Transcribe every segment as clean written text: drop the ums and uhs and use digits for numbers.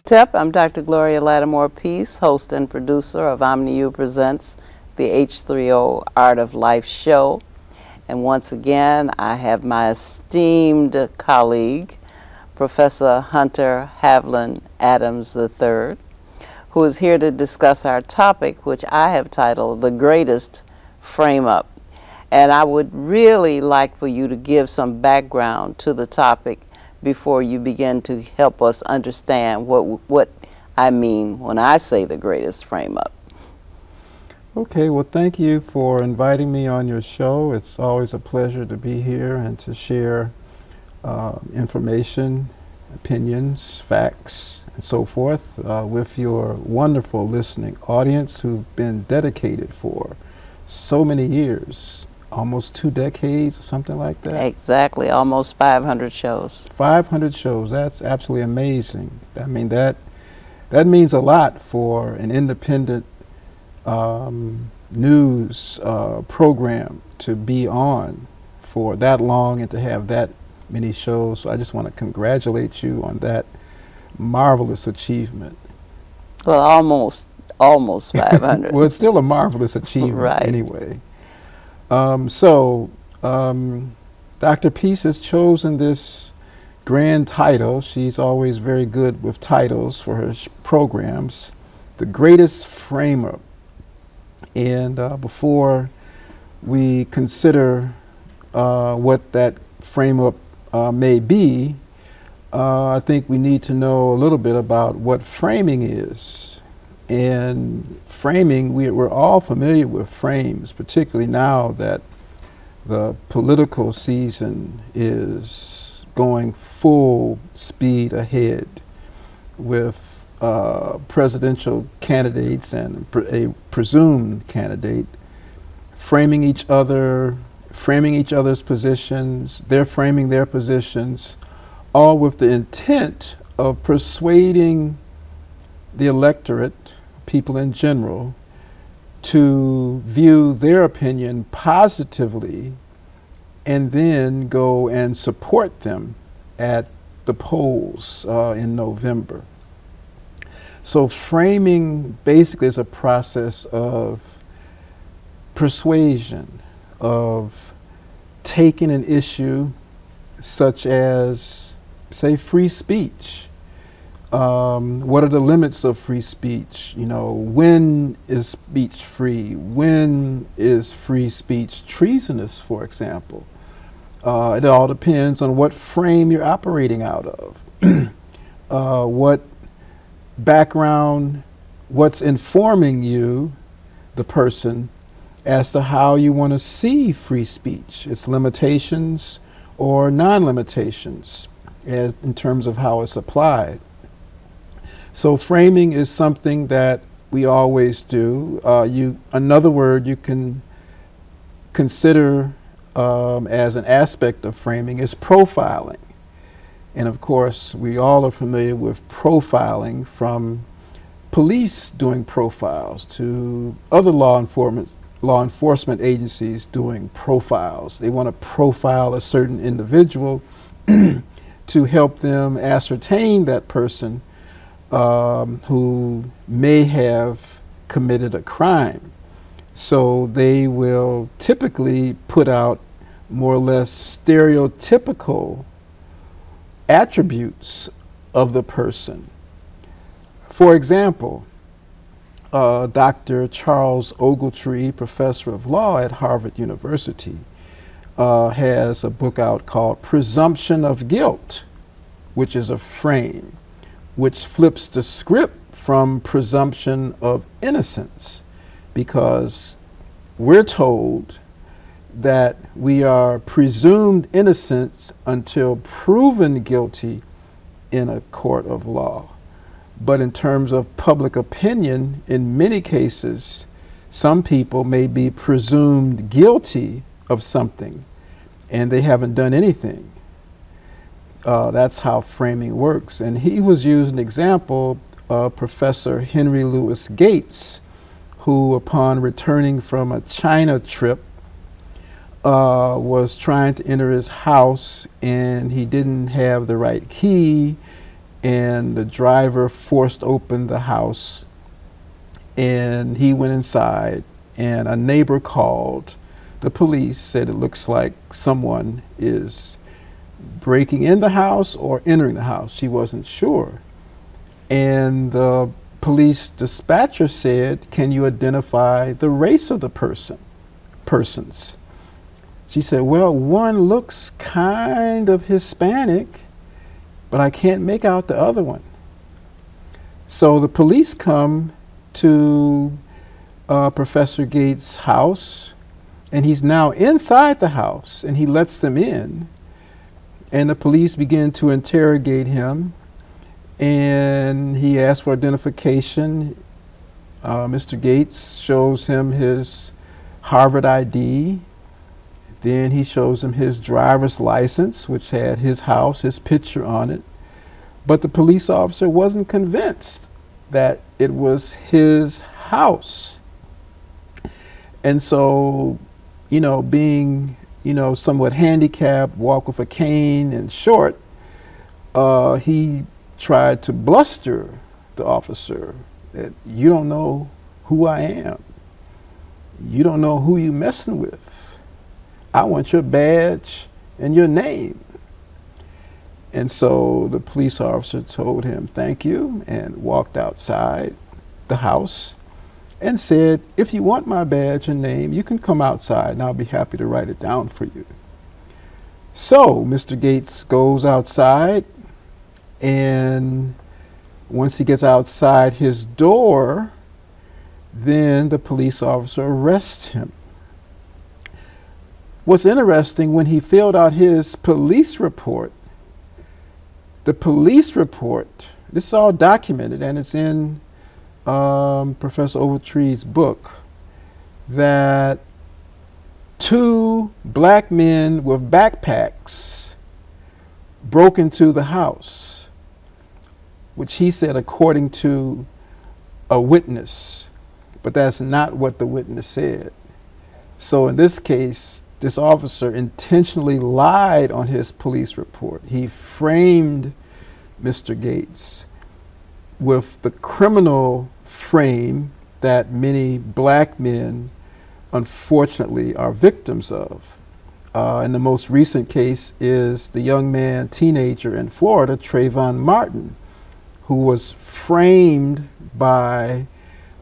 Tep. I'm Dr. Gloria Latimore Peace, host and producer of OmniU Presents the H3o Art of Life Show. And once again, I have my esteemed colleague, Professor Hunter Havlin Adams III, who is here to discuss our topic, which I have titled The Greatest Frame Up. And I would really like for you to give some background to the topic before you begin to help us understand what I mean when I say the greatest frame up. Okay, well, thank you for inviting me on your show. It's always a pleasure to be here and to share information, opinions, facts, and so forth with your wonderful listening audience who've been dedicated for so many years. Almost 2 decades or something like that. Exactly, almost 500 shows. 500 shows, that's absolutely amazing. I mean, that means a lot for an independent news program to be on for that long and to have that many shows. So I just want to congratulate you on that marvelous achievement. Well, almost 500. Well, it's still a marvelous achievement right. Anyway. Dr. Peace has chosen this grand title. She's always very good with titles for her programs, The Greatest Frame Up. And before we consider what that frame up may be, I think we need to know a little bit about what framing is. And framing, we're all familiar with frames, particularly now that the political season is going full speed ahead with presidential candidates and a presumed candidate framing each other's positions, they're framing their positions, all with the intent of persuading the electorate, people in general, to view their opinion positively and then go and support them at the polls in November. So framing basically is a process of persuasion, of taking an issue such as, say, free speech. What are the limits of free speech? You know, when is speech free? When is free speech treasonous, for example? It all depends on what frame you're operating out of. What background, what's informing you, the person, as to how you want to see free speech, its limitations or non-limitations in terms of how it's applied. So framing is something that we always do. Another word you can consider as an aspect of framing is profiling. And of course, we all are familiar with profiling, from police doing profiles to other law enforcement agencies doing profiles. They want to profile a certain individual to help them ascertain that person who may have committed a crime. So they will typically put out more or less stereotypical attributes of the person. For example, Dr. Charles Ogletree, professor of law at Harvard University, has a book out called Presumption of Guilt, which is a frame which flips the script from presumption of innocence, because we're told that we are presumed innocent until proven guilty in a court of law. But in terms of public opinion, in many cases, some people may be presumed guilty of something and they haven't done anything. That's how framing works. And he was using an example of Professor Henry Louis Gates, who, upon returning from a China trip, was trying to enter his house and he didn't have the right key, and the driver forced open the house, and he went inside, and a neighbor called the police, said it looks like someone is breaking in the house or entering the house. She wasn't sure. And the police dispatcher said, "Can you identify the race of the persons?" She said, "Well, one looks kind of Hispanic, but I can't make out the other one." So the police come to Professor Gates' house, and he's now inside the house, and he lets them in, and the police begin to interrogate him, and he asks for identification. Mr. Gates shows him his Harvard ID. Then he shows him his driver's license, which had his house, his picture on it. But the police officer wasn't convinced that it was his house. And so, you know, being, you know, somewhat handicapped, walk with a cane and short, he tried to bluster the officer that, "You don't know who I am. You don't know who you messing with. I want your badge and your name." And so the police officer told him, "Thank you," and walked outside the house and said, "If you want my badge and name, you can come outside and I'll be happy to write it down for you." So Mr. Gates goes outside, and once he gets outside his door, then the police officer arrests him. What's interesting, when he filled out his police report, the police report, this is all documented, and it's in Professor Overtree's book, that 2 black men with backpacks broke into the house, which he said according to a witness, but that's not what the witness said. So in this case, this officer intentionally lied on his police report. He framed Mr. Gates with the criminal frame that many black men unfortunately are victims of. And the most recent case is the young man, teenager in Florida, Trayvon Martin, who was framed by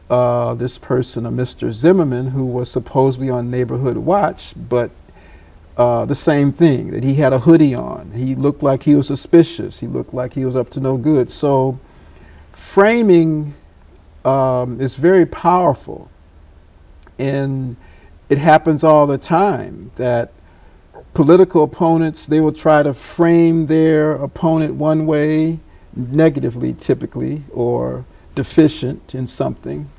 this person, a Mr. Zimmerman, who was supposedly on neighborhood watch, but the same thing, that he had a hoodie on. He looked like he was suspicious. He looked like he was up to no good. So framing is very powerful. And it happens all the time that political opponents, they will try to frame their opponent one way, negatively typically, or deficient in something,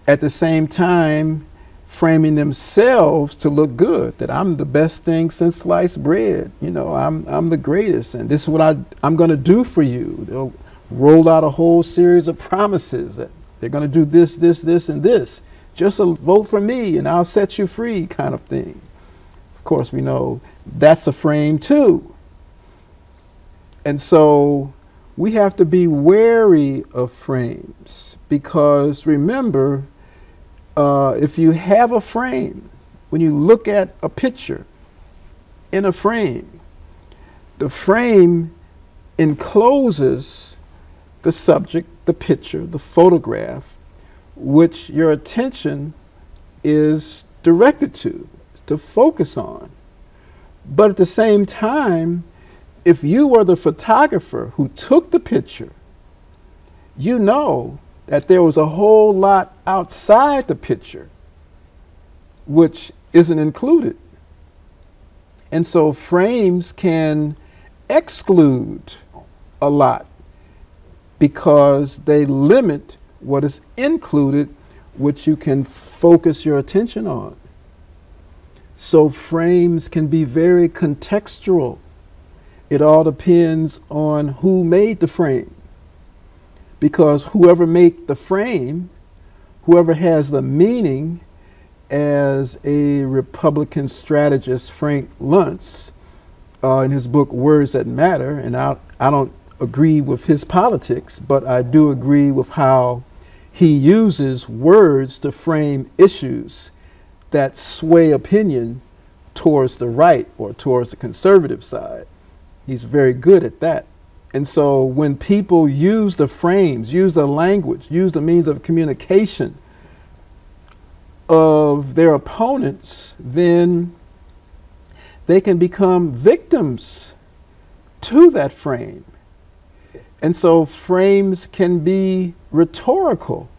at the same time framing themselves to look good, that I'm the best thing since sliced bread, you know, I'm the greatest, and this is what I'm going to do for you. They'll roll out a whole series of promises that they're going to do this, this, this, and this. Just vote for me and I'll set you free, kind of thing. Of course, we know that's a frame too. And so we have to be wary of frames, because remember, if you have a frame, when you look at a picture in a frame, the frame encloses the subject, the picture, the photograph, which your attention is directed to focus on. But at the same time, if you were the photographer who took the picture, you know that there was a whole lot outside the picture which isn't included. And so frames can exclude a lot because they limit what is included, which you can focus your attention on. So frames can be very contextual. It all depends on who made the frame, because whoever made the frame, whoever has the meaning, as a Republican strategist, Frank Luntz, in his book Words That Matter, and I agree with his politics, but I do agree with how he uses words to frame issues that sway opinion towards the right or towards the conservative side. He's very good at that. And so when people use the frames, use the language, use the means of communication of their opponents, then they can become victims to that frame. And so frames can be rhetorical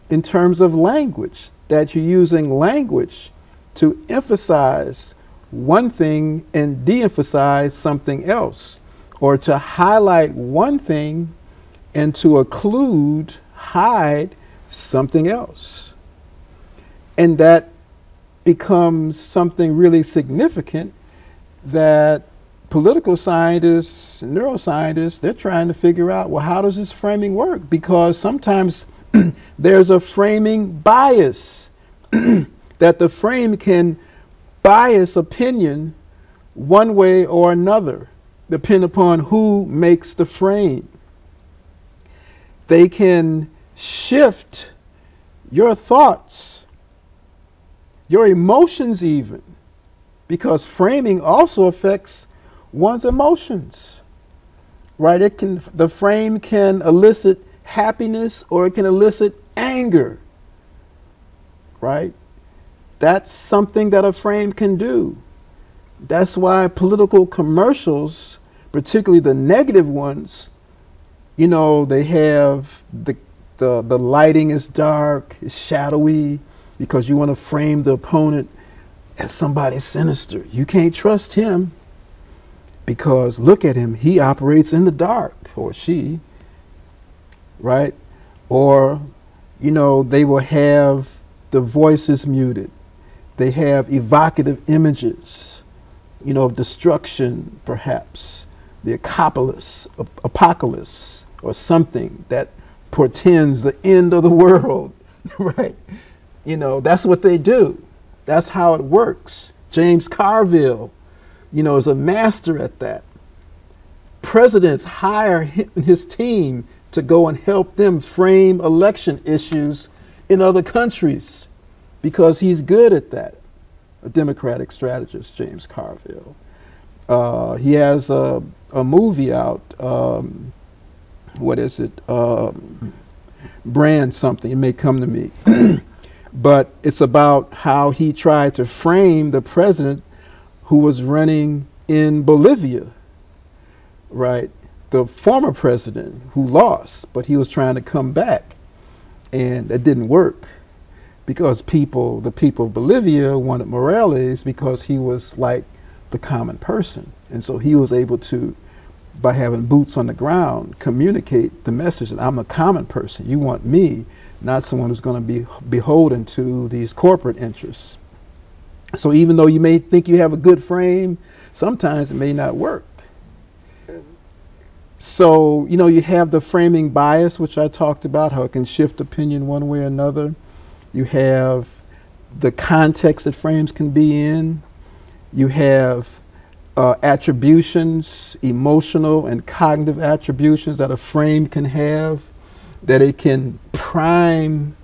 in terms of language, that you're using language to emphasize one thing and de-emphasize something else, or to highlight one thing and to occlude, hide something else. And that becomes something really significant that political scientists, neuroscientists, they're trying to figure out, well, how does this framing work? Because sometimes there's a framing bias that the frame can bias opinion one way or another, depending upon who makes the frame. They can shift your thoughts, your emotions even, because framing also affects one's emotions, right? The frame can elicit happiness or it can elicit anger, right? That's something that a frame can do. That's why political commercials, particularly the negative ones, you know, they have the lighting is dark, it's shadowy, because you want to frame the opponent as somebody sinister. You can't trust him because look at him, he operates in the dark, or she, right? Or, you know, they will have the voices muted. They have evocative images, you know, of destruction, perhaps, the apocalypse, or something that portends the end of the world, right? You know, that's what they do. That's how it works. James Carville, you know, is a master at that. Presidents hire him and his team to go and help them frame election issues in other countries because he's good at that. A Democratic strategist, James Carville. He has a movie out, what is it? Brand something, it may come to me. But it's about how he tried to frame the president who was running in Bolivia, right? The former president who lost, but he was trying to come back. And that didn't work because the people of Bolivia wanted Morales because he was like the common person. And so he was able to, by having boots on the ground, communicate the message that I'm a common person. You want me, not someone who's going to be beholden to these corporate interests. So even though you may think you have a good frame, sometimes it may not work. So, you know, you have the framing bias, which I talked about, how it can shift opinion one way or another. You have the context that frames can be in. You have attributions, emotional and cognitive attributions that a frame can have, that it can prime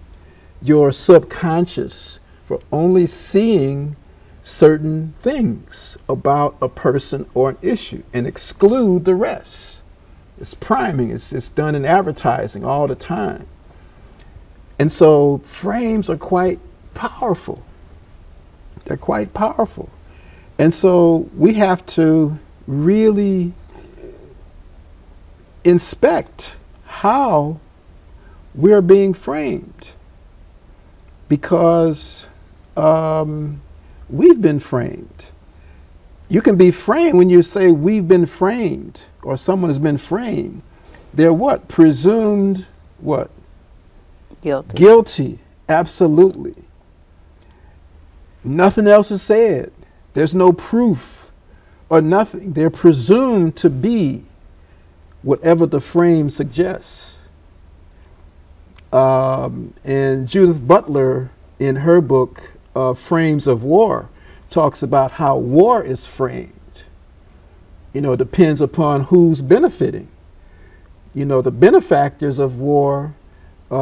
your subconscious for only seeing certain things about a person or an issue and exclude the rest. It's priming, it's done in advertising all the time. And so frames are quite powerful. They're quite powerful. And so we have to really inspect how we're being framed, because we've been framed. You can be framed when you say we've been framed or someone has been framed. They're what? Presumed what? Guilty. Guilty, absolutely. Nothing else is said. There's no proof or nothing. They're presumed to be whatever the frame suggests. And Judith Butler, in her book, Frames of War, talks about how war is framed. You know, it depends upon who's benefiting. You know, the benefactors of war,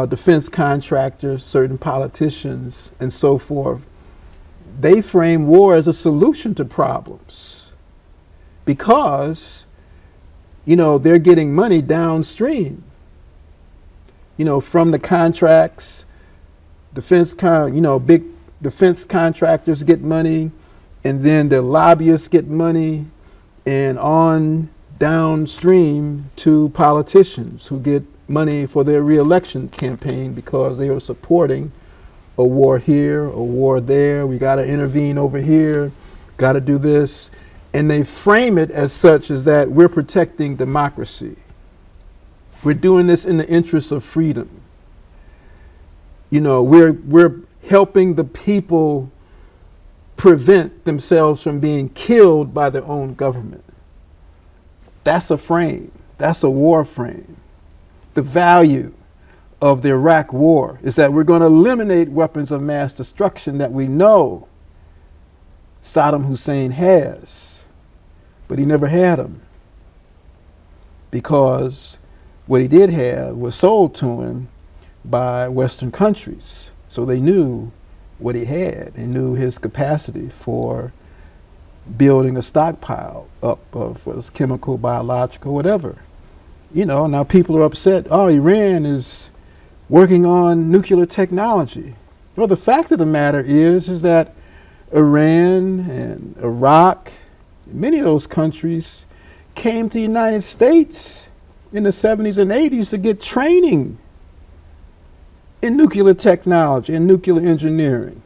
defense contractors, certain politicians, and so forth, they frame war as a solution to problems because, you know, they're getting money downstream, you know, from the contracts. Big defense contractors get money, and then the lobbyists get money, and on downstream to politicians who get money for their re-election campaign because they are supporting a war here, a war there. We got to intervene over here, got to do this. And they frame it as such as that we're protecting democracy. We're doing this in the interest of freedom. You know, we're helping the people prevent themselves from being killed by their own government. That's a frame. That's a war frame. The value of the Iraq war is that we're going to eliminate weapons of mass destruction that we know Saddam Hussein has, but he never had them because what he did have was sold to him by Western countries. So they knew what he had and knew his capacity for building a stockpile up of whether it's chemical, biological, whatever. You know, now people are upset, oh, Iran is working on nuclear technology. Well, the fact of the matter is that Iran and Iraq, many of those countries came to the United States in the 70s and 80s to get training in nuclear technology and nuclear engineering,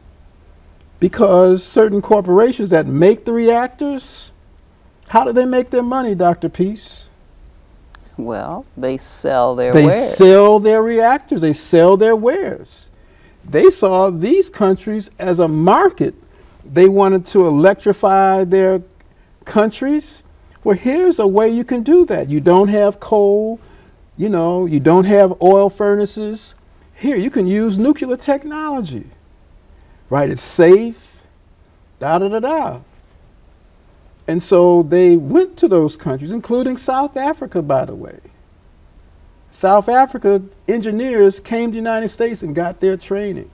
because certain corporations that make the reactors, how do they make their money, Dr. Peace? Well, they sell their wares. They sell their reactors. They sell their wares. They saw these countries as a market. They wanted to electrify their countries. Well, here's a way you can do that. You don't have coal, you know, you don't have oil furnaces. Here, you can use nuclear technology, right? It's safe, da-da-da-da. And so they went to those countries, including South Africa, by the way. South Africa engineers came to the United States and got their training,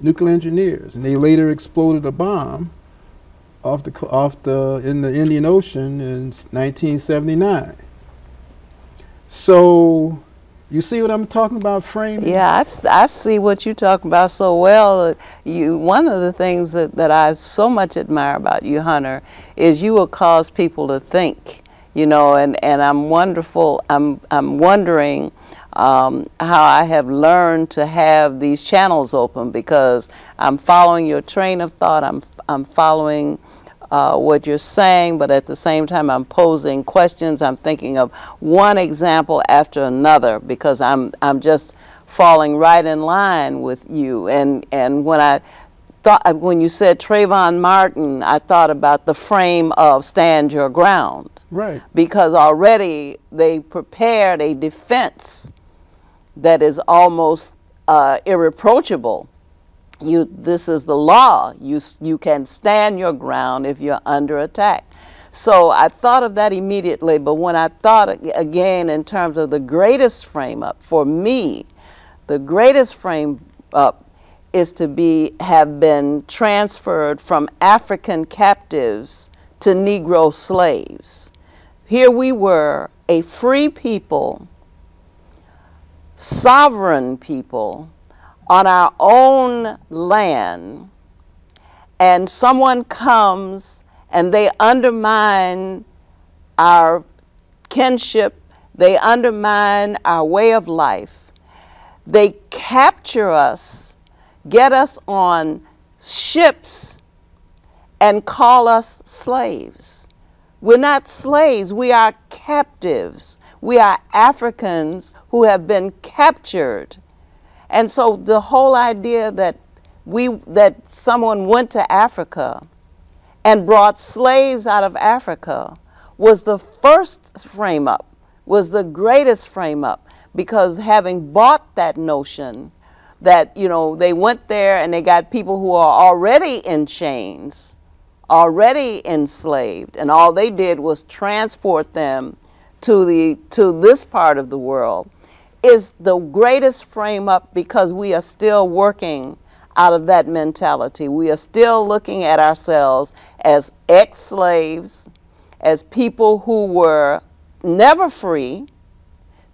nuclear engineers, and they later exploded a bomb in the Indian Ocean in 1979. So you see what I'm talking about, framing? Yeah, I see what you're talking about so well. One of the things that I so much admire about you, Hunter, is you will cause people to think, you know, and I'm wondering how I have learned to have these channels open, because I'm following your train of thought, I'm following what you're saying, but at the same time I'm posing questions. I'm thinking of one example after another, because I'm just falling right in line with you. And when you said Trayvon Martin, I thought about the frame of Stand Your Ground. Right. Because already they prepared a defense that is almost irreproachable. This is the law. You can stand your ground if you're under attack. So I thought of that immediately, but when I thought again in terms of the greatest frame up, for me, the greatest frame up is to have been transferred from African captives to Negro slaves. Here we were, a free people, sovereign people, on our own land, and someone comes and they undermine our kinship, they undermine our way of life, they capture us, get us on ships, and call us slaves. We're not slaves, we are captives. We are Africans who have been captured. And so the whole idea that someone went to Africa and brought slaves out of Africa was the first frame up, was the greatest frame up, because having bought that notion that, you know, they went there and they got people who are already in chains, already enslaved, and all they did was transport them to this part of the world is the greatest frame up, because we are still working out of that mentality. We are still looking at ourselves as ex-slaves, as people who were never free,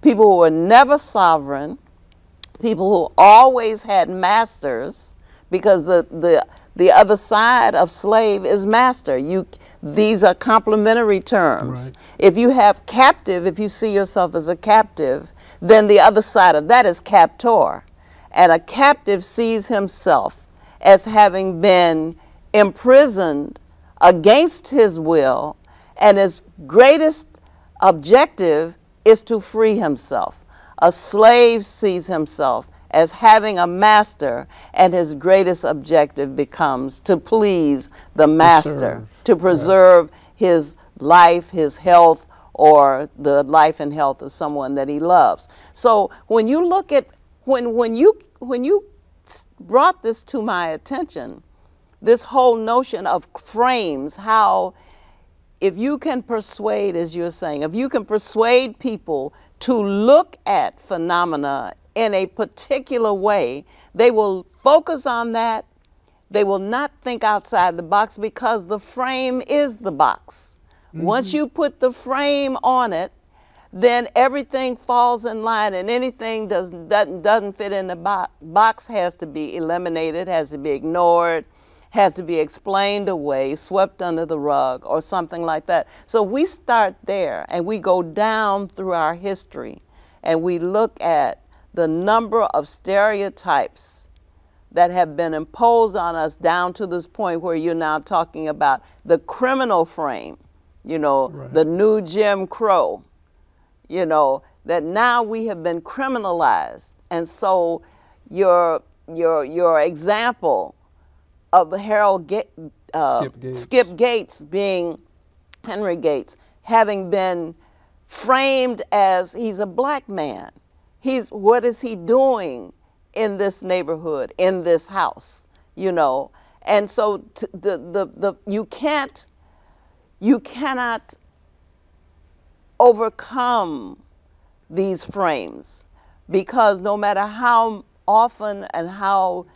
people who were never sovereign, people who always had masters, because the other side of slave is master. These are complementary terms. Right. If you have captive, if you see yourself as a captive, then the other side of that is captor. And a captive sees himself as having been imprisoned against his will, and his greatest objective is to free himself. A slave sees himself as having a master, and his greatest objective becomes to please the master, to preserve his life, his health, or the life and health of someone that he loves. So when you look at, when you brought this to my attention, this whole notion of frames, how if you can persuade, as you're saying, if you can persuade people to look at phenomena in a particular way, they will focus on that. They will not think outside the box, because the frame is the box. Mm-hmm. Once you put the frame on it, then everything falls in line, and anything doesn't fit in the box has to be eliminated, has to be ignored, has to be explained away, swept under the rug, or something like that. So we start there, and we go down through our history, and we look at the number of stereotypes that have been imposed on us, down to this point where you're now talking about the criminal frame, you know, right, the new Jim Crow, you know, that now we have been criminalized. And so your example of Skip Gates being Henry Gates, having been framed as he's a black man. What is he doing in this neighborhood, in this house, you know? And so you cannot overcome these frames, because no matter how often and how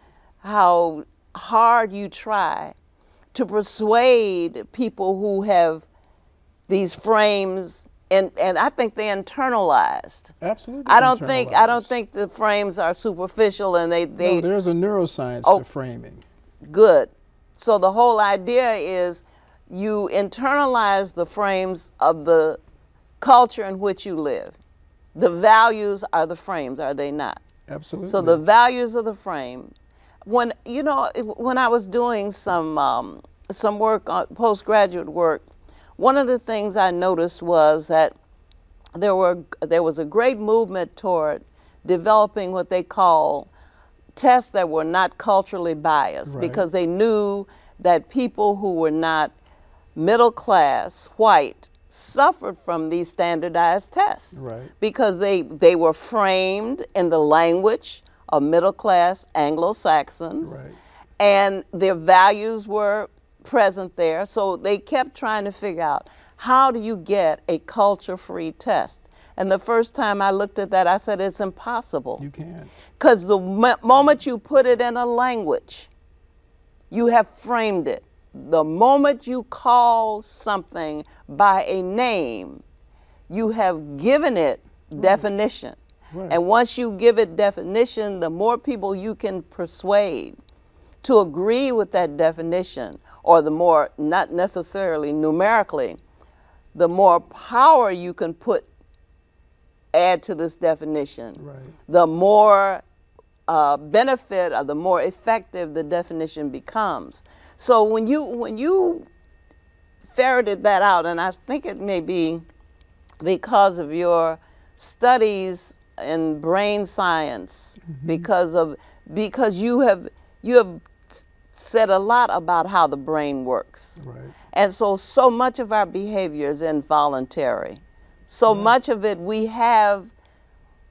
hard you try to persuade people who have these frames, and I think they internalized. Absolutely. I don't think the frames are superficial, and they no, there's a neuroscience to framing. Good. So the whole idea is you internalize the frames of the culture in which you live. The values are the frames, are they not? Absolutely. So the values of the frame. When I was doing some work, postgraduate work, one of the things I noticed was that there was a great movement toward developing what they call tests that were not culturally biased, right, because they knew that people who were not middle class, white, suffered from these standardized tests, right, because they were framed in the language of middle class Anglo-Saxons, right, and their values were present there. So they kept trying to figure out, how do you get a culture-free test? And the first time I looked at that, I said, it's impossible. You can't. Because the moment you put it in a language, you have framed it. The moment you call something by a name, you have given it definition. Right. And once you give it definition, the more people you can persuade to agree with that definition, or the more, not necessarily numerically, the more power you can add to this definition, right, the more benefit, or the more effective the definition becomes. So when you ferreted that out, and I think it may be because of your studies in brain science, mm-hmm, because you have said a lot about how the brain works. Right. And so much of our behavior is involuntary. So much of it we have,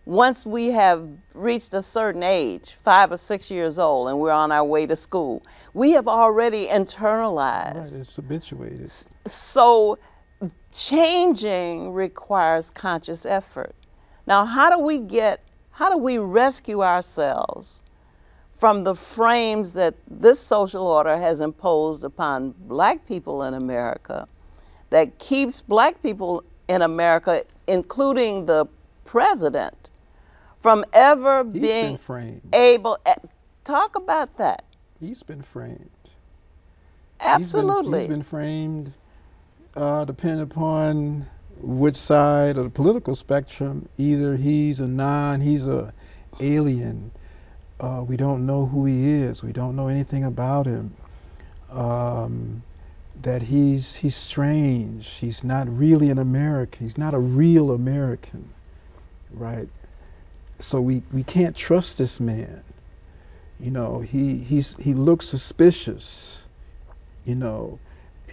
once we have reached a certain age, 5 or 6 years old, and we're on our way to school, we have already internalized. Right, it's habituated. So changing requires conscious effort. Now, how do we rescue ourselves from the frames that this social order has imposed upon black people in America, that keeps black people in America, including the president, from ever being able, talk about that. He's been framed. Absolutely. He's been framed, depending upon which side of the political spectrum. Either he's a alien. We don't know who he is. We don't know anything about him. That he's strange. He's not really an American. He's not a real American, right? So we can't trust this man. You know, he looks suspicious. You know,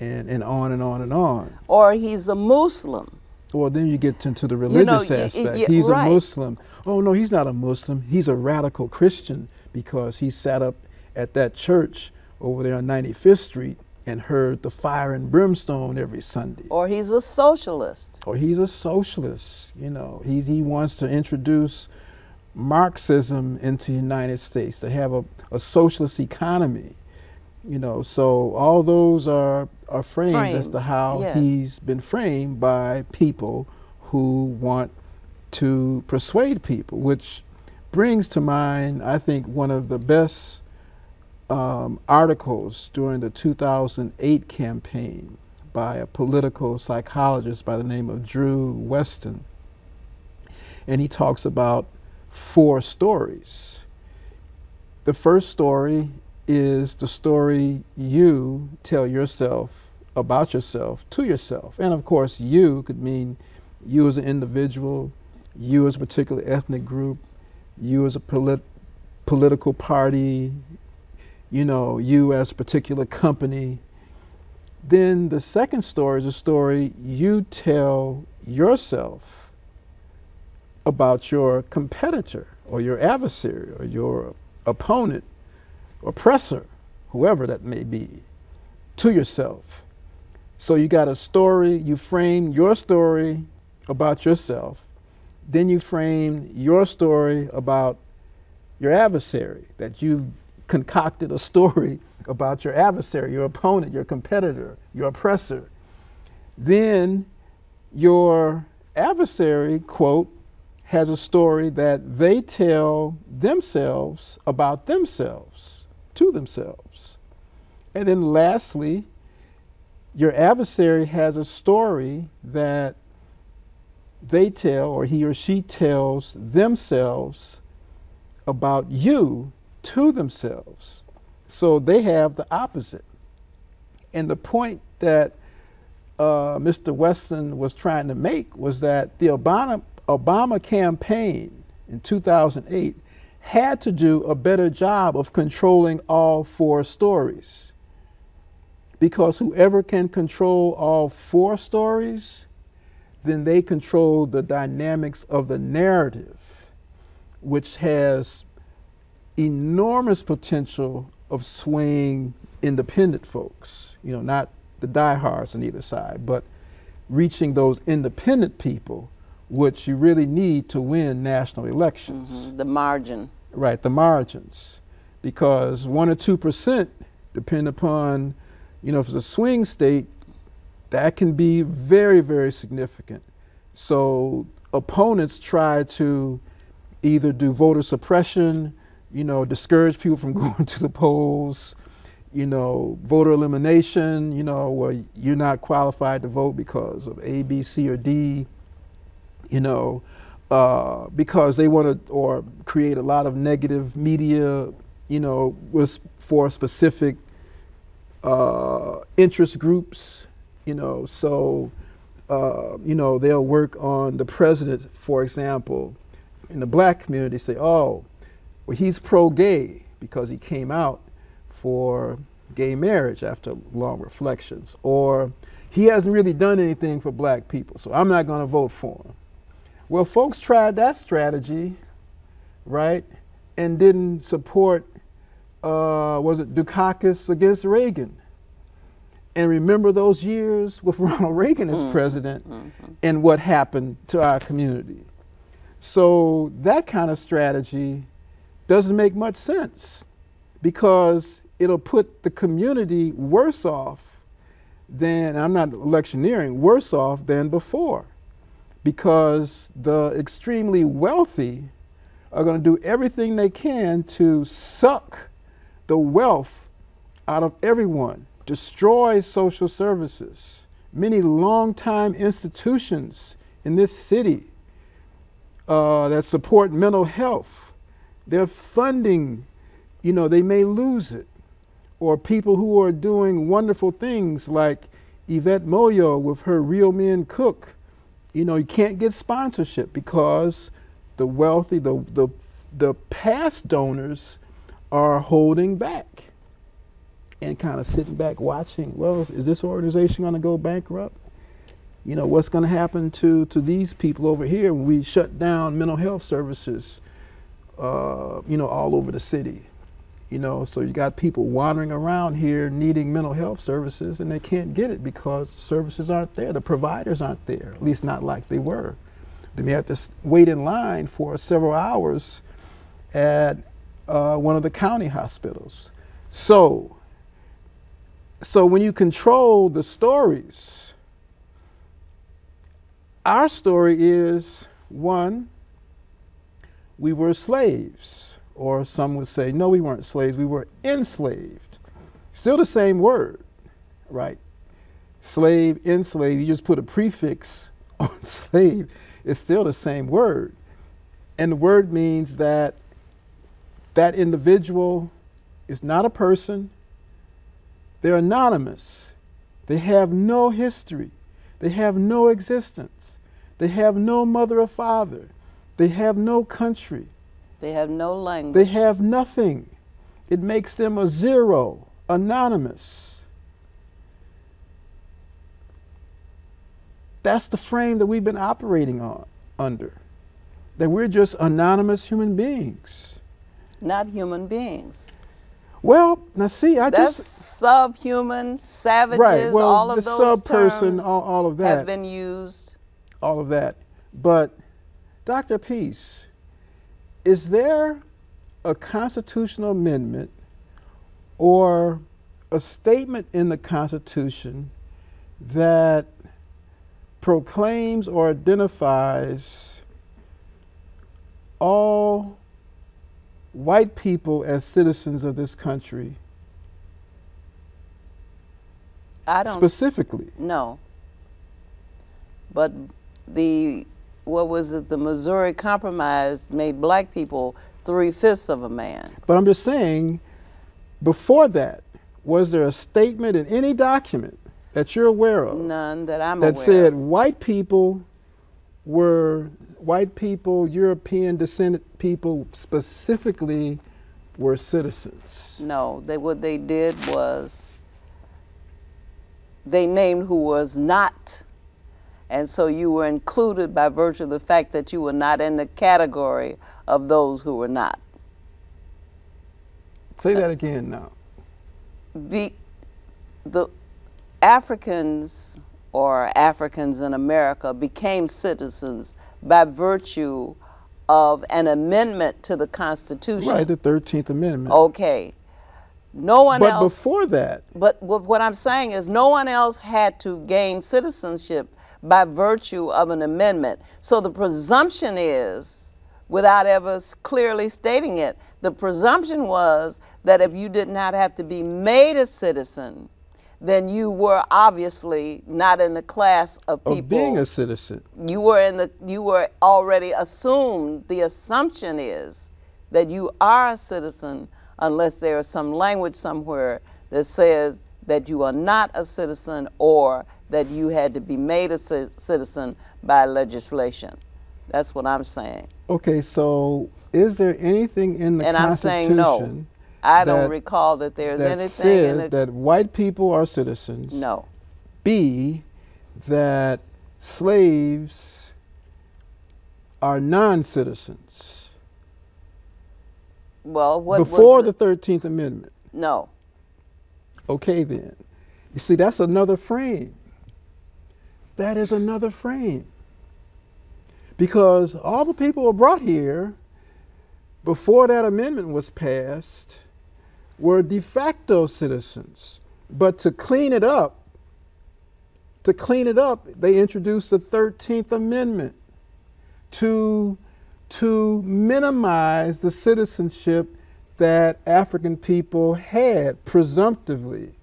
and on and on and on. Or he's a Muslim. Or then you get into the religious aspect. He's right. a Muslim. Oh no, he's not a Muslim. He's a radical Christian because he sat up at that church over there on 95th Street and heard the fire and brimstone every Sunday. Or he's a socialist. Or he's a socialist. You know, he wants to introduce Marxism into the United States, to have a socialist economy. You know, so all those are frames as to how yes. he's been framed by people who want to persuade people, which brings to mind, I think, one of the best articles during the 2008 campaign by a political psychologist by the name of Drew Weston. And he talks about 4 stories. The first story is the story you tell yourself about yourself to yourself. And of course, you could mean you as an individual, you as a particular ethnic group, you as a political party, you know, you as a particular company. Then the second story is a story you tell yourself about your competitor or your adversary or your opponent, oppressor, whoever that may be, to yourself. So you got a story, you frame your story about yourself, then you frame your story about your adversary, that you've concocted a story about your adversary, your opponent, your competitor, your oppressor. Then your adversary, quote, has a story that they tell themselves about themselves, to themselves. And then lastly, your adversary has a story that they tell, or he or she tells themselves about you to themselves. So they have the opposite. And the point that Mr. Weston was trying to make was that the Obama campaign in 2008 had to do a better job of controlling all 4 stories. Because whoever can control all 4 stories, then they control the dynamics of the narrative, which has enormous potential of swaying independent folks, you know, not the diehards on either side, but reaching those independent people, which you really need to win national elections. Mm-hmm. The margin. Right, the margins. Because 1 or 2%, depending upon, you know, if it's a swing state, that can be very, very significant. So opponents try to either do voter suppression, you know, discourage people from going to the polls, you know, voter elimination, you know, where you're not qualified to vote because of A, B, C, or D, you know, because they want to, or create a lot of negative media, you know, for specific interest groups, you know, so, you know, they'll work on the president, for example, in the black community, say, oh, well, he's pro-gay because he came out for gay marriage after long reflections, or he hasn't really done anything for black people, so I'm not going to vote for him. Well, folks tried that strategy, right, and didn't support, was it Dukakis against Reagan? and remember those years with Ronald Reagan as president and what happened to our community. So that kind of strategy doesn't make much sense, because it'll put the community worse off than, I'm not electioneering, worse off than before, because the extremely wealthy are going to do everything they can to suck the wealth out of everyone, destroy social services. Many longtime institutions in this city that support mental health, they're funding, you know, they may lose it. Or people who are doing wonderful things like Yvette Moyo with her Real Men Cook. You know, you can't get sponsorship because the wealthy, the past donors are holding back and kind of sitting back watching, well, is this organization going to go bankrupt? You know, what's going to happen to these people over here when we shut down mental health services, you know, all over the city? You know, so you got people wandering around here needing mental health services, and they can't get it because the services aren't there. The providers aren't there, at least not like they were. They may have to wait in line for several hours at one of the county hospitals. So when you control the stories, our story is, one, we were slaves. Or some would say, no, we weren't slaves, we were enslaved. Still the same word, right? Slave, enslaved, you just put a prefix on slave, it's still the same word. And the word means that that individual is not a person, they're anonymous. They have no history, they have no existence, they have no mother or father, they have no country. They have no language. They have nothing. It makes them a zero, anonymous. That's the frame that we've been operating under. That we're just anonymous human beings. Not human beings. Well, now see, that's subhuman, savages, right, well, all of the those sub-person, terms all of that have been used. All of that. But, Dr. Peace, is there a constitutional amendment or a statement in the Constitution that proclaims or identifies all white people as citizens of this country? I don't. Specifically? No. But what was it, the Missouri Compromise made black people 3/5 of a man. But I'm just saying, before that, was there a statement in any document that you're aware of? None that I'm aware of. That said white people, European descendant people specifically were citizens? No, what they did was they named who was not. And so you were included by virtue of the fact that you were not in the category of those who were not. Say that again now. The Africans or Africans in America became citizens by virtue of an amendment to the Constitution. Right, the 13th Amendment. Okay. No one else. But before that. But what I'm saying is no one else had to gain citizenship by virtue of an amendment. So the presumption is, without ever clearly stating it, the presumption was that if you did not have to be made a citizen, then you were obviously not in the class of people. Of being a citizen. You were already assumed. The assumption is that you are a citizen unless there is some language somewhere that says that you are not a citizen or that you had to be made a citizen by legislation. That's what I'm saying. Okay, so is there anything in the Constitution? And I'm saying no. I don't recall that there's anything in it that white people are citizens. No. B, that slaves are non-citizens. Well, what before was the 13th Amendment? No. Okay then. You see, that's another frame. That is another frame. Because all the people who were brought here before that amendment was passed were de facto citizens. But to clean it up, they introduced the 13th Amendment to minimize the citizenship that African people had presumptively.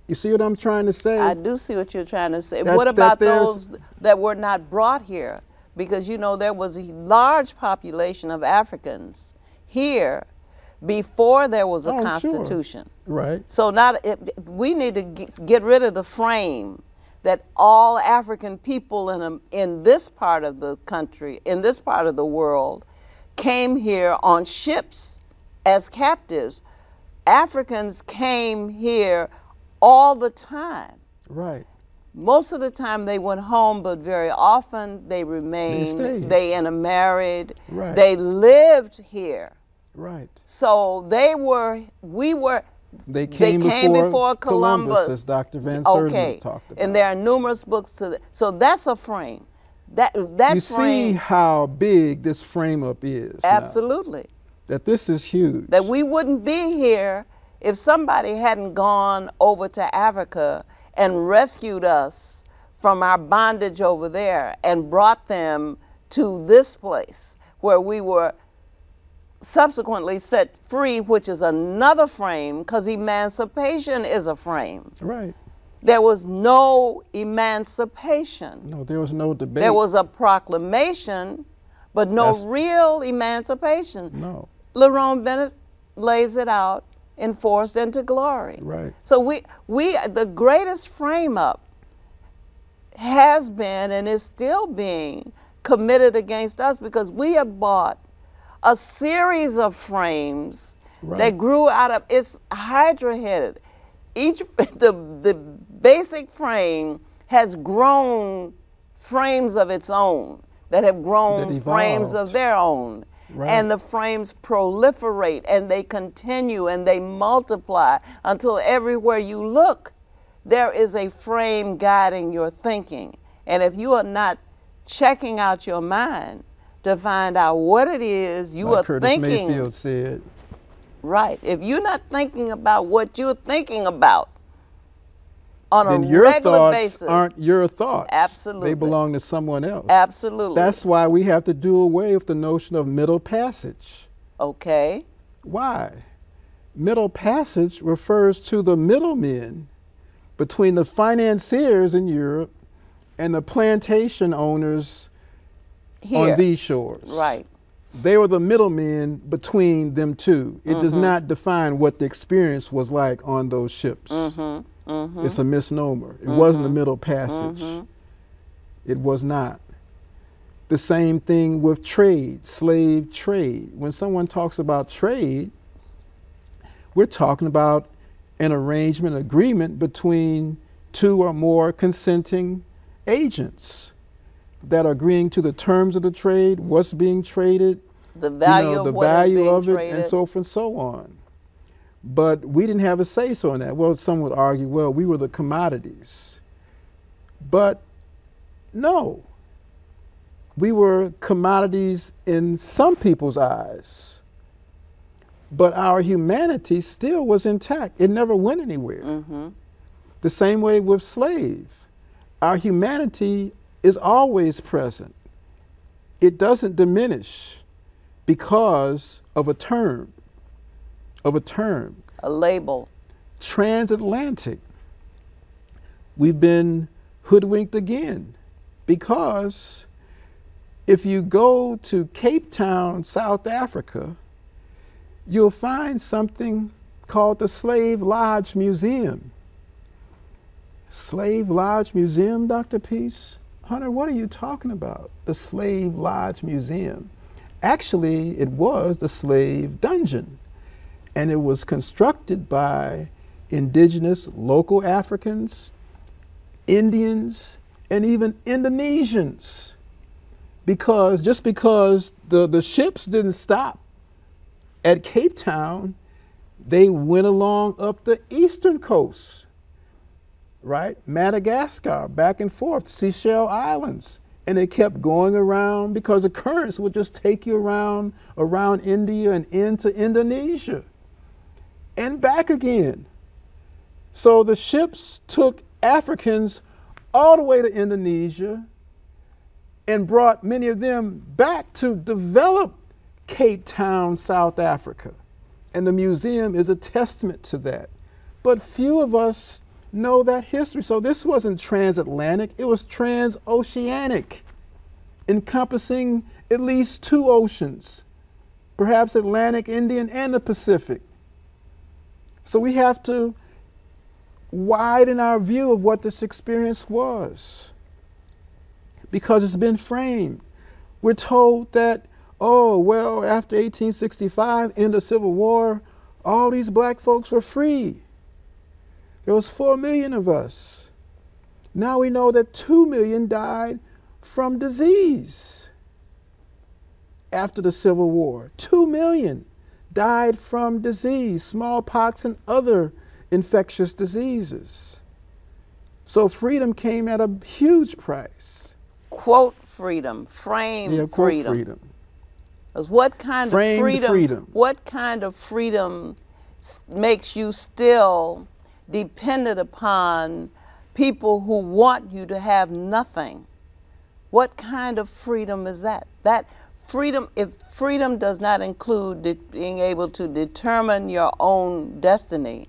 You see what I'm trying to say? I do see what you're trying to say. What about those that were not brought here? Because, you know, there was a large population of Africans here before there was a constitution. Sure. Right. So we need to get rid of the frame that all African people in this part of the country, in this part of the world, came here on ships as captives. Africans came here all the time. Right. Most of the time they went home, but very often they remained. They intermarried. Right. They lived here. Right. So they came before Columbus, as Dr. Van Sertima talked about. And there are numerous books to that. So that's a frame. That you frame, see how big this frame up is. Absolutely. Now. That this is huge. That we wouldn't be here if somebody hadn't gone over to Africa and rescued us from our bondage over there and brought them to this place where we were subsequently set free, which is another frame, because emancipation is a frame. Right. There was no emancipation. No, there was no debate. There was a proclamation, but no real emancipation. No. Lerone Bennett lays it out in Forced into Glory. Right. So the greatest frame up has been and is still being committed against us because we have bought a series of frames that grew out of, it's hydra-headed. The basic frame has grown frames of its own that have grown frames of their own. Right. And the frames proliferate and they continue and they multiply until everywhere you look, there is a frame guiding your thinking. And if you are not checking out your mind to find out what it is you are thinking. Curtis Mayfield said. Right. If you're not thinking about what you're thinking about on then a your regular thoughts basis. Aren't your thoughts. Absolutely. They belong to someone else. Absolutely. That's why we have to do away with the notion of middle passage. Okay. Why? Middle passage refers to the middlemen between the financiers in Europe and the plantation owners on these shores. Right. They were the middlemen between them two. It does not define what the experience was like on those ships. It's a misnomer. It wasn't a middle passage. It was not. The same thing with trade, slave trade. When someone talks about trade, we're talking about an arrangement, agreement between two or more consenting agents that are agreeing to the terms of the trade, what's being traded, the value of what is being traded, and so forth and so on. But we didn't have a say-so in that. Well, some would argue, well, we were the commodities. But no, we were commodities in some people's eyes. But our humanity still was intact. It never went anywhere. The same way with slave. Our humanity is always present. It doesn't diminish because of a term. A label. Transatlantic. We've been hoodwinked again because if you go to Cape Town, South Africa, you'll find something called the Slave Lodge Museum. Slave Lodge Museum, Dr. Peace? Hunter, what are you talking about? The Slave Lodge Museum. Actually, it was the slave dungeon, and it was constructed by indigenous local Africans, Indians, and even Indonesians. Because just because the ships didn't stop at Cape Town, they went along up the eastern coast right? Madagascar, back and forth, Seychelles Islands. And they kept going around because the currents would just take you around India and into Indonesia and back again. So the ships took Africans all the way to Indonesia and brought many of them back to develop Cape Town, South Africa. And the museum is a testament to that. But few of us know that history. So this wasn't transatlantic, it was transoceanic, encompassing at least 2 oceans, perhaps Atlantic, Indian, and the Pacific. So we have to widen our view of what this experience was, because it's been framed. We're told that, oh, well, after 1865, end of Civil War, all these black folks were free. There was 4 million of us. Now we know that 2 million died from disease after the Civil War. 2 million died from disease, smallpox and other infectious diseases. So freedom came at a huge price. Quote freedom, frame quote freedom. Because what kind Framed of freedom, freedom. What kind of freedom makes you still dependent upon people who want you to have nothing? What kind of freedom is that? That freedom, if freedom does not include being able to determine your own destiny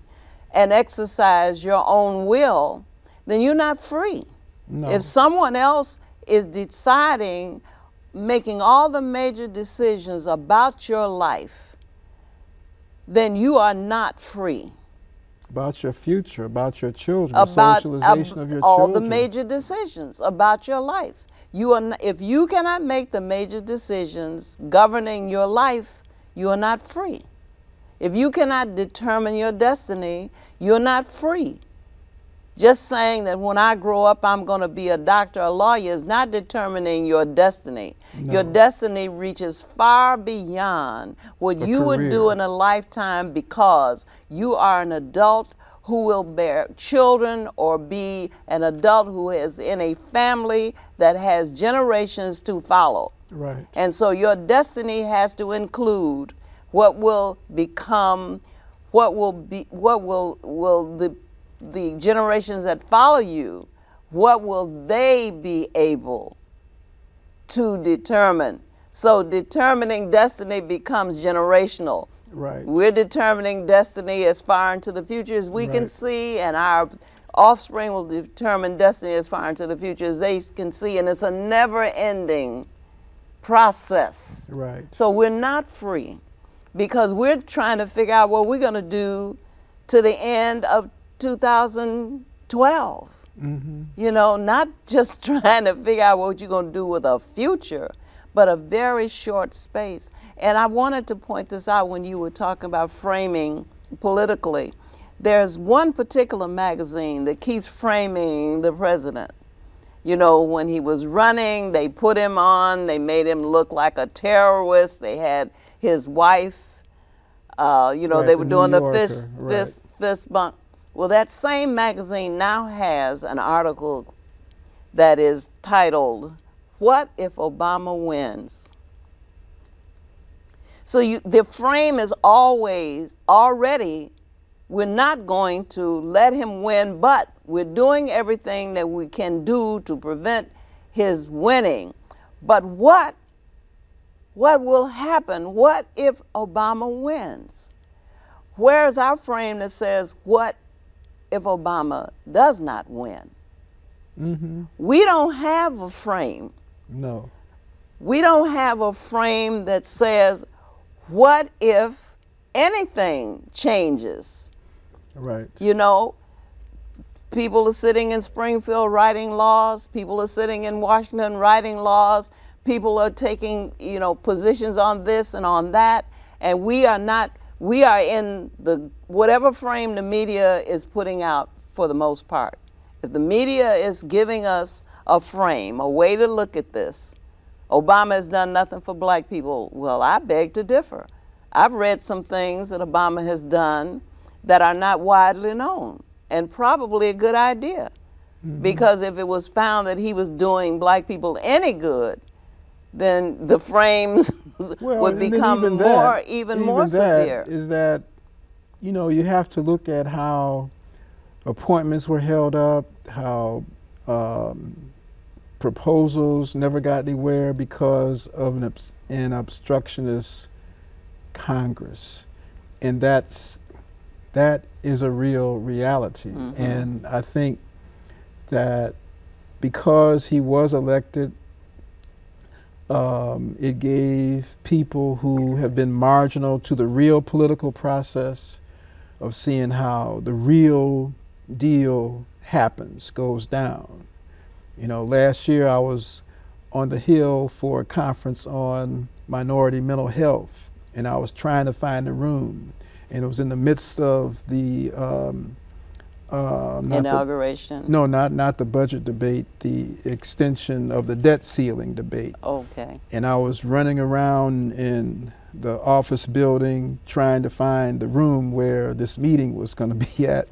and exercise your own will, then you're not free. No. If someone else is deciding, making all the major decisions about your life, then you are not free. About your future, about your children, about socialization of your all children. The major decisions about your life. You are not, if you cannot make the major decisions governing your life, you are not free. If you cannot determine your destiny, you're not free. Just saying that when I grow up I'm going to be a doctor or a lawyer is not determining your destiny. No. Your destiny reaches far beyond what you would do in a lifetime, because you are an adult who will bear children or be an adult who is in a family that has generations to follow. Right. And so your destiny has to include what will become, the generations that follow you, what will they be able to determine? So determining destiny becomes generational. Right. We're determining destiny as far into the future as we can see, and our offspring will determine destiny as far into the future as they can see, and it's a never-ending process. Right. So we're not free, because we're trying to figure out what we're going to do to the end of 2012. Mm-hmm. You know, not just trying to figure out what you're going to do with a future, but a very short space. And I wanted to point this out when you were talking about framing politically. There's one particular magazine that keeps framing the president. You know, when he was running, they put him on, they made him look like a terrorist. They had his wife, you know, they were doing the fist bump. Well, that same magazine now has an article that is titled, "What if Obama Wins?" So the frame is already, we're not going to let him win, but we're doing everything that we can do to prevent his winning. But what will happen? What if Obama wins? Where's our frame that says, what if Obama does not win? Mm-hmm. We don't have a frame. No. We don't have a frame that says, what if anything changes? Right. You know, people are sitting in Springfield writing laws. People are sitting in Washington writing laws. People are taking, you know, positions on this and on that. And we are not, we are in the, whatever frame the media is putting out for the most part. If the media is giving us a frame, a way to look at this, Obama has done nothing for black people. Well, I beg to differ. I've read some things that Obama has done that are not widely known. and probably a good idea. Because if it was found that he was doing black people any good, then the frames would become even more severe. Is that, you know, you have to look at how appointments were held up, how proposals never got anywhere because of an obstructionist Congress. And that is a real reality. And I think that because he was elected, it gave people who have been marginal to the real political process of seeing how the real deal happens, goes down. You know, last year I was on the Hill for a conference on minority mental health, and I was trying to find a room, and it was in the midst of the inauguration? Not the budget debate, the extension of the debt ceiling debate. Okay. And I was running around in the office building trying to find the room where this meeting was going to be at.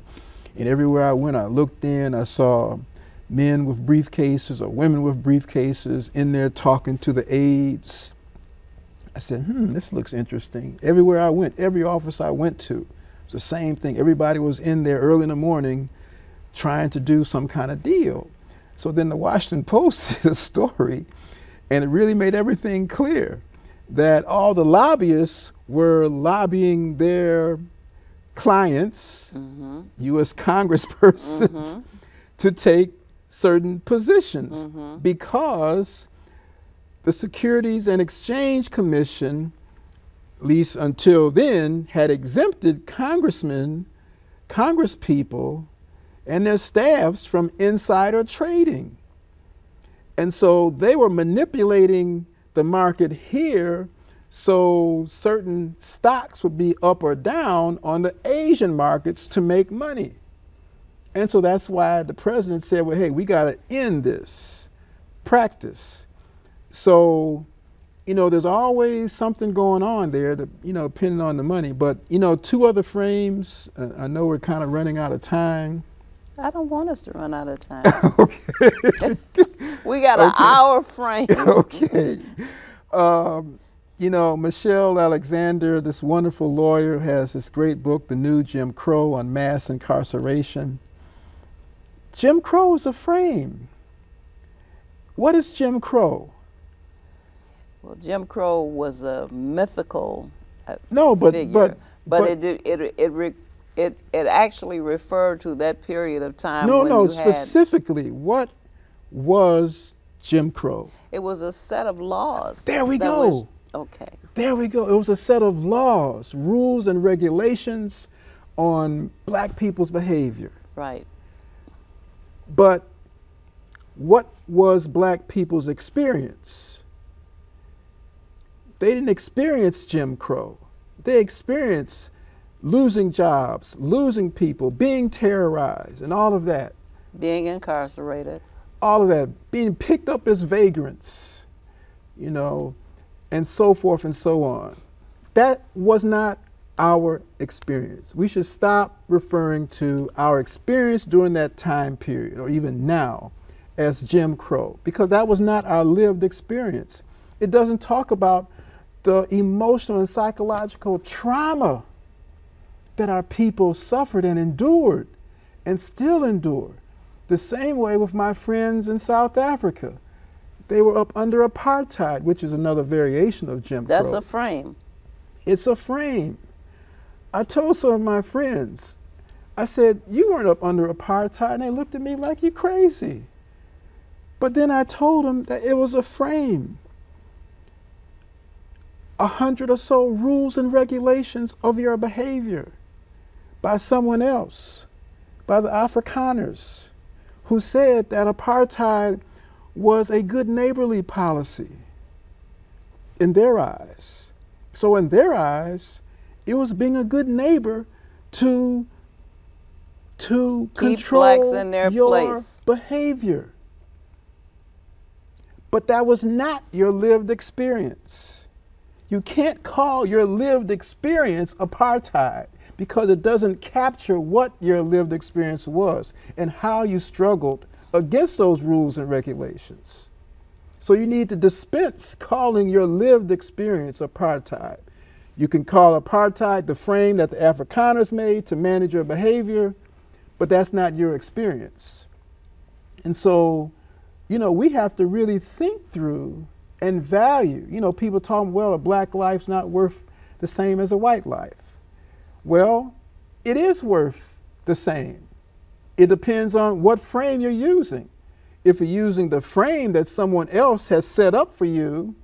And everywhere I went, I looked in, I saw men with briefcases or women with briefcases in there talking to the aides. I said, this looks interesting. Everywhere I went, every office I went to, it's the same thing. Everybody was in there early in the morning trying to do some kind of deal. So then the Washington Post did a story, and it really made everything clear that all the lobbyists were lobbying their clients, U.S. congresspersons, to take certain positions because the Securities and Exchange Commission, at least until then, had exempted congressmen, congresspeople, and their staffs from insider trading. And so they were manipulating the market here so certain stocks would be up or down on the Asian markets to make money. And so that's why the president said, well, hey, we got to end this practice. So, you know, there's always something going on there, that, you know, depending on the money. But, you know, two other frames, I know we're kind of running out of time. I don't want us to run out of time. Okay. We got an hour frame. Okay. You know, Michelle Alexander, this wonderful lawyer, has this great book, The New Jim Crow, on mass incarceration. Jim Crow is a frame. What is Jim Crow? Well, Jim Crow was a mythical figure, but it actually referred to that period of time. Specifically, what was Jim Crow? It was a set of laws. There we go. Okay. There we go. It was a set of laws, rules, and regulations on black people's behavior. Right. But what was black people's experience? They didn't experience Jim Crow. They experienced losing jobs, losing people, being terrorized, and all of that. Being incarcerated. All of that. Being picked up as vagrants, you know, and so forth and so on. That was not our experience. We should stop referring to our experience during that time period, or even now, as Jim Crow, because that was not our lived experience. It doesn't talk about the emotional and psychological trauma that our people suffered and endured and still endure. The same way with my friends in South Africa. They were up under apartheid, which is another variation of Jim Crow. That's a frame. It's a frame. I told some of my friends, I said, you weren't up under apartheid, and they looked at me like you're crazy. But then I told them that it was a frame. 100 or so rules and regulations of your behavior by someone else, by the Afrikaners, who said that apartheid was a good neighborly policy in their eyes. So in their eyes, it was being a good neighbor to keep control blacks in their your place. Behavior. But that was not your lived experience. You can't call your lived experience apartheid, because it doesn't capture what your lived experience was and how you struggled against those rules and regulations. So you need to dispense calling your lived experience apartheid. You can call apartheid the frame that the Afrikaners made to manage your behavior, but that's not your experience. And so, you know, we have to really think through and value. You know, people talk, well, a black life's not worth the same as a white life. Well, it is worth the same. It depends on what frame you're using. If you're using the frame that someone else has set up for you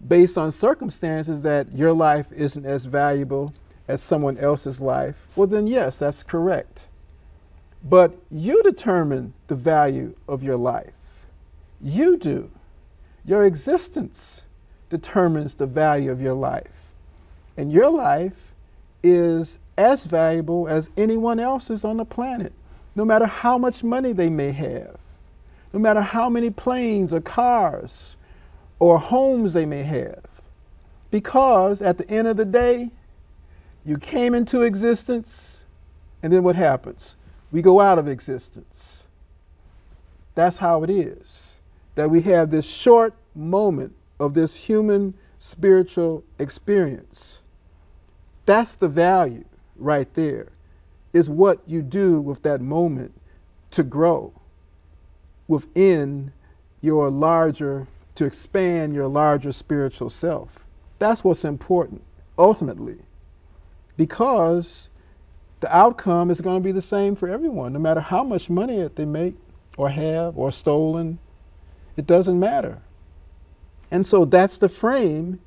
based on circumstances that your life isn't as valuable as someone else's life, well then yes, that's correct. But you determine the value of your life. You do. Your existence determines the value of your life. And your life is as valuable as anyone else's on the planet, no matter how much money they may have, no matter how many planes or cars or homes they may have. Because at the end of the day, you came into existence, and then what happens? We go out of existence. That's how it is, that we have this short moment of this human spiritual experience. That's the value right there, is what you do with that moment to grow within your larger, to expand your larger spiritual self. That's what's important, ultimately, because the outcome is going to be the same for everyone, no matter how much money they make or have or stolen. It doesn't matter. And so that's the frame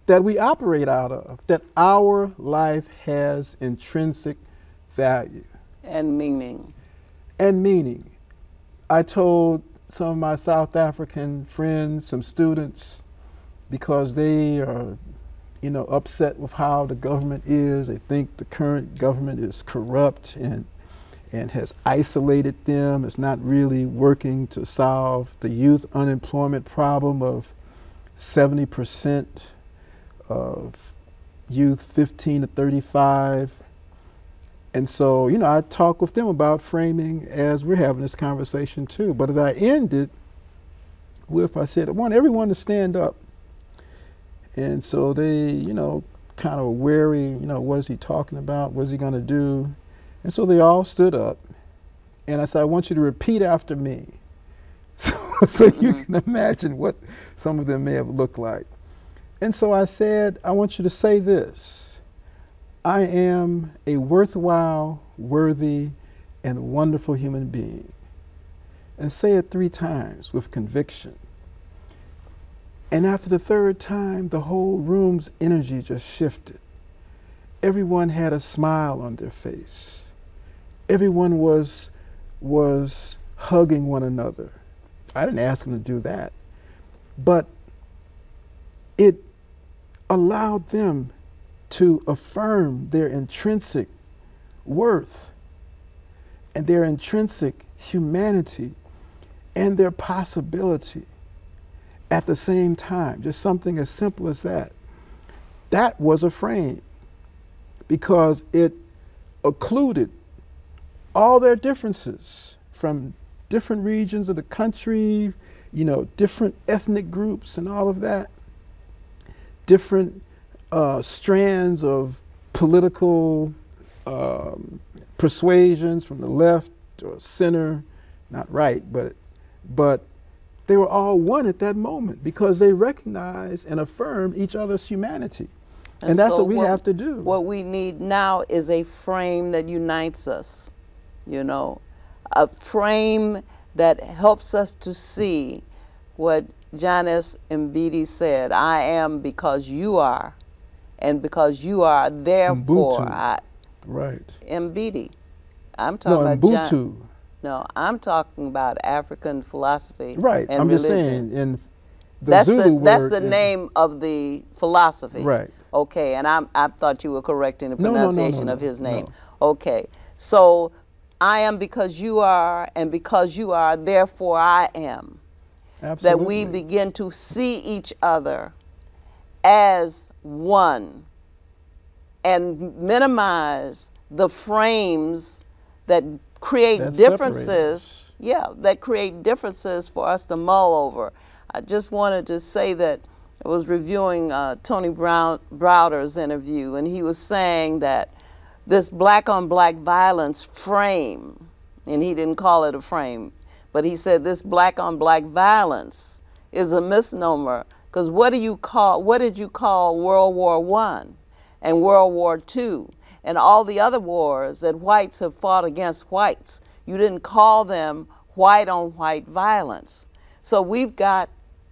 that we operate out of, that our life has intrinsic value. And meaning. And meaning. I told some of my South African friends, some students, because they are, you know, upset with how the government is. They think the current government is corrupt and has isolated them. It's not really working to solve the youth unemployment problem of 70% of youth 15 to 35. And so, you know, I talk with them about framing as we're having this conversation too. But as I ended with, I said, I want everyone to stand up. And so they, you know, kind of wary, you know, what is he talking about? What is he going to do? And so they all stood up. And I said, I want you to repeat after me. So you can imagine what some of them may have looked like. And so I said, I want you to say this. I am a worthwhile, worthy, and wonderful human being. And say it 3 times with conviction. And after the 3rd time, the whole room's energy just shifted. Everyone had a smile on their face. Everyone was hugging one another. I didn't ask them to do that. But it allowed them to affirm their intrinsic worth and their intrinsic humanity and their possibility at the same time. Just something as simple as that. That was a frame, because it occluded all their differences from different regions of the country, you know, different ethnic groups and all of that, different strands of political persuasions from the left or center, not right, but they were all one at that moment because they recognized and affirmed each other's humanity. And that's what we have to do. What we need now is a frame that unites us, you know, a frame that helps us to see what John S. Mbidi said, I am because you are, and because you are, therefore I. Right. Mbidi. I'm talking about Ubuntu. John. No, I'm talking about African philosophy right. and I'm religion. just saying, in the Zulu word, that's the name of the philosophy. Right. Okay, and I thought you were correcting the pronunciation of his name. No. Okay, so I am because you are, and because you are, therefore I am. Absolutely. That we begin to see each other as one. and minimize the frames that create That differences. separate us. Yeah, that create differences for us to mull over. I just wanted to say that I was reviewing Tony Browder's interview, and he was saying that this black on black violence frame, and he didn't call it a frame, but he said this black on black violence is a misnomer, because what did you call World War I and World War II and all the other wars that whites have fought against whites? You didn't call them white on white violence. So we've got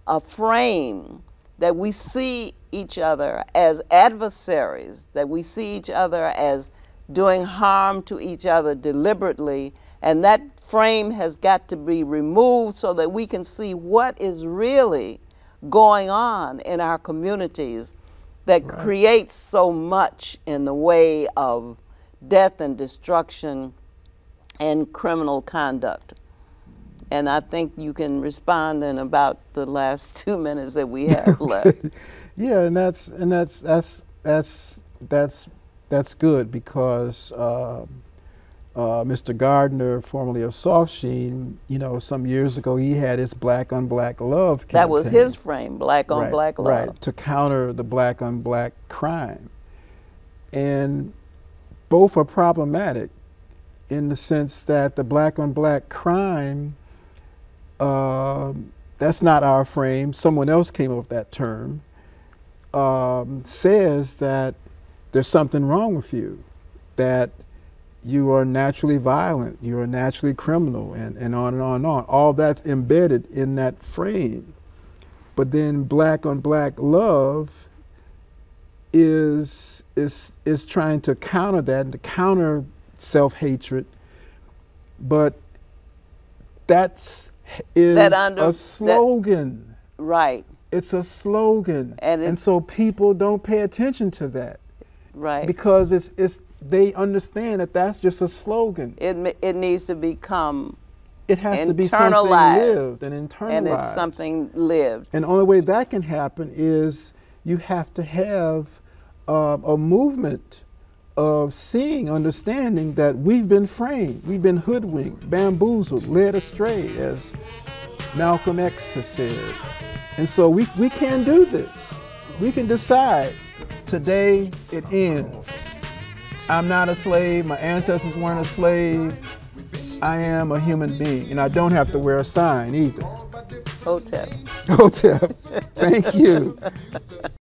a frame that we see each other as adversaries, that we see each other as doing harm to each other deliberately, and that frame has got to be removed so that we can see what is really going on in our communities that creates so much in the way of death and destruction and criminal conduct. And I think you can respond in about the last 2 minutes that we have left. Yeah, and that's good, because Mr. Gardner, formerly of Soft Sheen, you know, some years ago he had his black on black love campaign. That was his frame, black on black love. Right, to counter the black on black crime. And both are problematic in the sense that the black on black crime, that's not our frame. Someone else came up with that term. Says that there's something wrong with you, that you are naturally violent, you are naturally criminal, and on and on and on. All that's embedded in that frame. But then black on black love is trying to counter that, and to counter self-hatred. But that is a slogan. Right. It's a slogan. And so people don't pay attention to that. Right. Because they understand that that's just a slogan. It needs to become It has to be something lived and internalized. And it's something lived. And the only way that can happen is you have to have a movement of seeing, understanding that we've been framed, we've been hoodwinked, bamboozled, led astray, as Malcolm X has said. And so we can do this. We can decide, today it ends. I'm not a slave, my ancestors weren't a slave, I am a human being, and I don't have to wear a sign either. Hotep. Hotep, thank you.